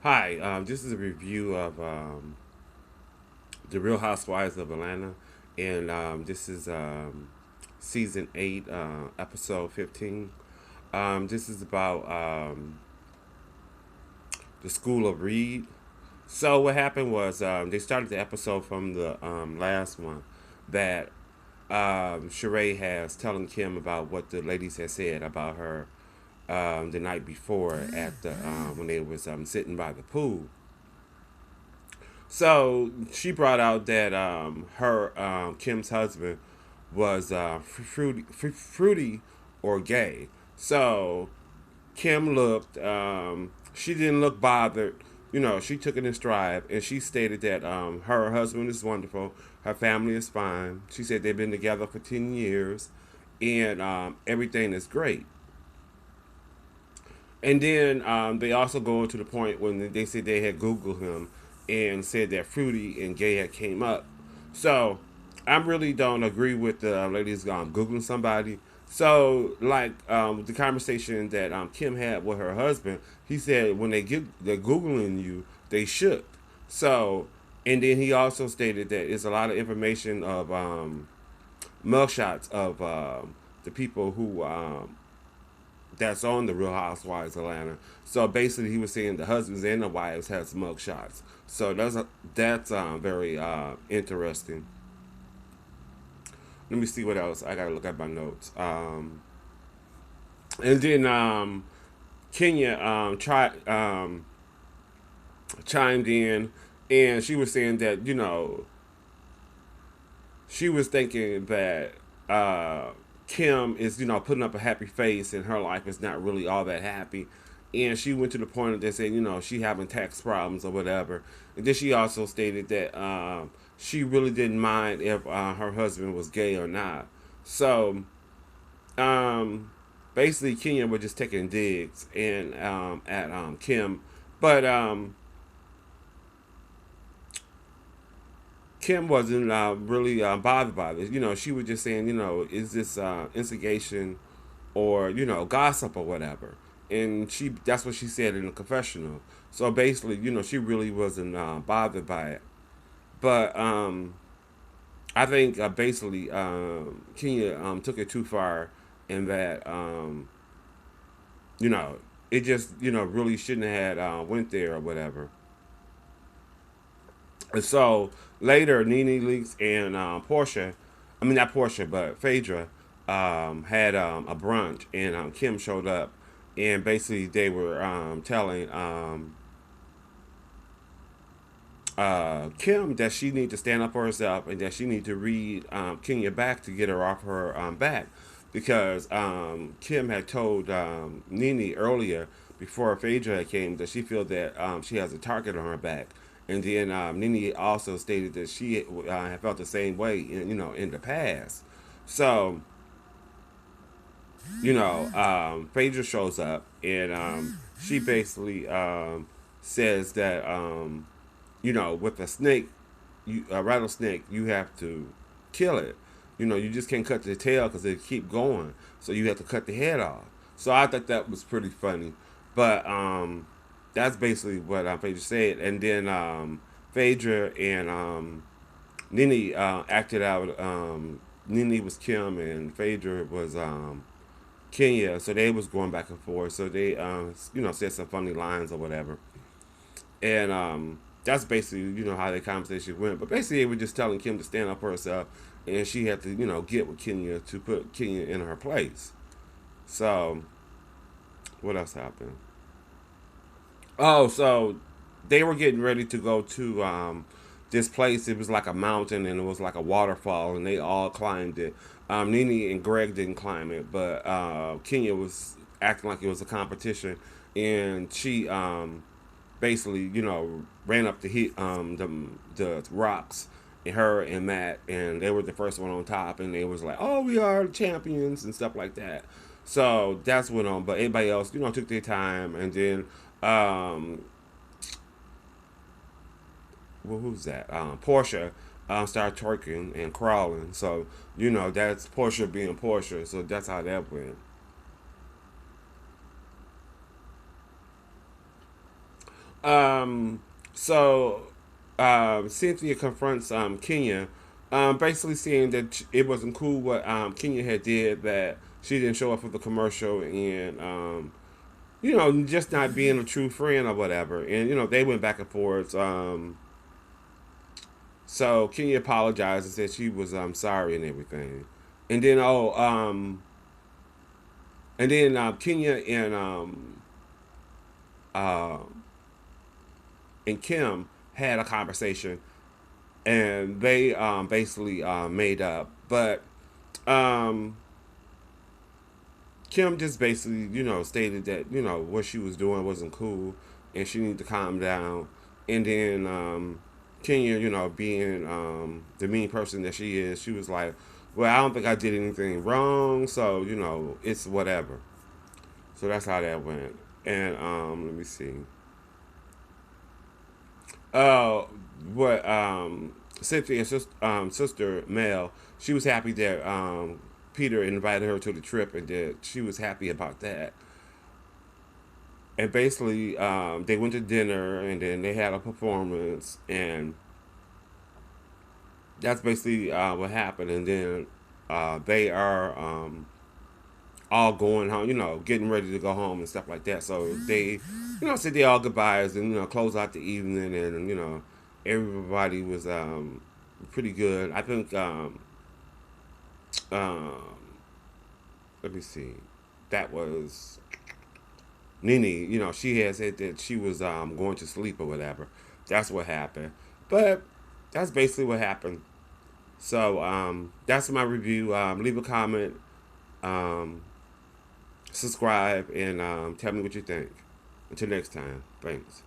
Hi, this is a review of The Real Housewives of Atlanta, and this is season 8, episode 15. This is about the School of Reed. So, what happened was they started the episode from the last one that Sheree has telling Kim about what the ladies had said about her the night before at the when they was sitting by the pool. So she brought out that her Kim's husband was fruity or gay. So Kim looked. She didn't look bothered. She took it in stride, and she stated that her husband is wonderful. Her family is fine. She said they've been together for 10 years, and everything is great. And then they also go to the point when they said they had Googled him and said that Fruity and Gay had came up. So I really don't agree with the ladies Googling somebody. So like the conversation that Kim had with her husband, he said when they're Googling you, they should. So and then he also stated that it's a lot of information of mugshots of the people who that's on the Real Housewives of Atlanta. So basically, he was saying the husbands and the wives has mug shots. So that's very interesting. Let me see what else. I gotta look at my notes. And then Kenya chimed in, and she was saying that she was thinking that Kim is, putting up a happy face and her life is not really all that happy. And she went to the point that said, she having tax problems or whatever. And then she also stated that she really didn't mind if her husband was gay or not. So um, basically, Kenya was just taking digs and at Kim, but Kim wasn't really bothered by this. She was just saying, is this instigation or gossip or whatever? And that's what she said in the confessional. So basically, she really wasn't bothered by it. But I think basically Kenya took it too far in that you know it just really shouldn't have had went there or whatever. And so later, Nene Leaks and Portia, I mean not Portia, but Phaedra, had a brunch, and Kim showed up, and basically they were telling Kim that she need to stand up for herself and that she need to read Kenya back to get her off her back, because Kim had told Nene earlier before Phaedra came that she feel that she has a target on her back, and then Nene also stated that she had felt the same way in the past. So Phaedra shows up, and she basically says that with a snake, a rattlesnake, you have to kill it. You just can't cut the tail because it keep going. So you have to cut the head off. So I thought that was pretty funny, but that's basically what Phaedra said. And then Phaedra and Nene acted out. Nene was Kim and Phaedra was Kenya. So they was going back and forth. So they said some funny lines or whatever. And that's basically how the conversation went. But basically, they were just telling Kim to stand up for herself, and she had to get with Kenya to put Kenya in her place. So what else happened? Oh, so they were getting ready to go to this place. It was like a mountain, and it was like a waterfall, and they all climbed it. Nene and Greg didn't climb it, but Kenya was acting like it was a competition, and she basically, ran up to hit the rocks, and her and Matt, and they were the first one on top, and they was like, "Oh, we are champions" and stuff like that. So that's what on. But everybody else, took their time, and then um, well, who's that? Portia started twerking and crawling. So that's Portia being Portia. So that's how that went. So Cynthia confronts Kenya, basically saying that it wasn't cool what Kenya had did, that she didn't show up for the commercial, and just not being a true friend or whatever. And they went back and forth. So Kenya apologized and said she was sorry and everything. And then Kenya uh, and Kim had a conversation, and they basically made up. But um, Kim just basically, stated that what she was doing wasn't cool, and she needed to calm down. And then Kenya, being the mean person that she is, she was like, "Well, I don't think I did anything wrong, so it's whatever." So that's how that went. And let me see. Uh, what Cynthia's sister Mel, she was happy that Peter invited her to the trip, and that she was happy about that. And basically, they went to dinner, and then they had a performance, and that's basically what happened. And then they are all going home, getting ready to go home and stuff like that. So they, said they all goodbyes and close out the evening, and everybody was pretty good. I think um, let me see, that was Nene. She had said that she was going to sleep or whatever. That's what happened, but that's basically what happened. So that's my review. Leave a comment. Um, Subscribe, and tell me what you think. Until next time, thanks.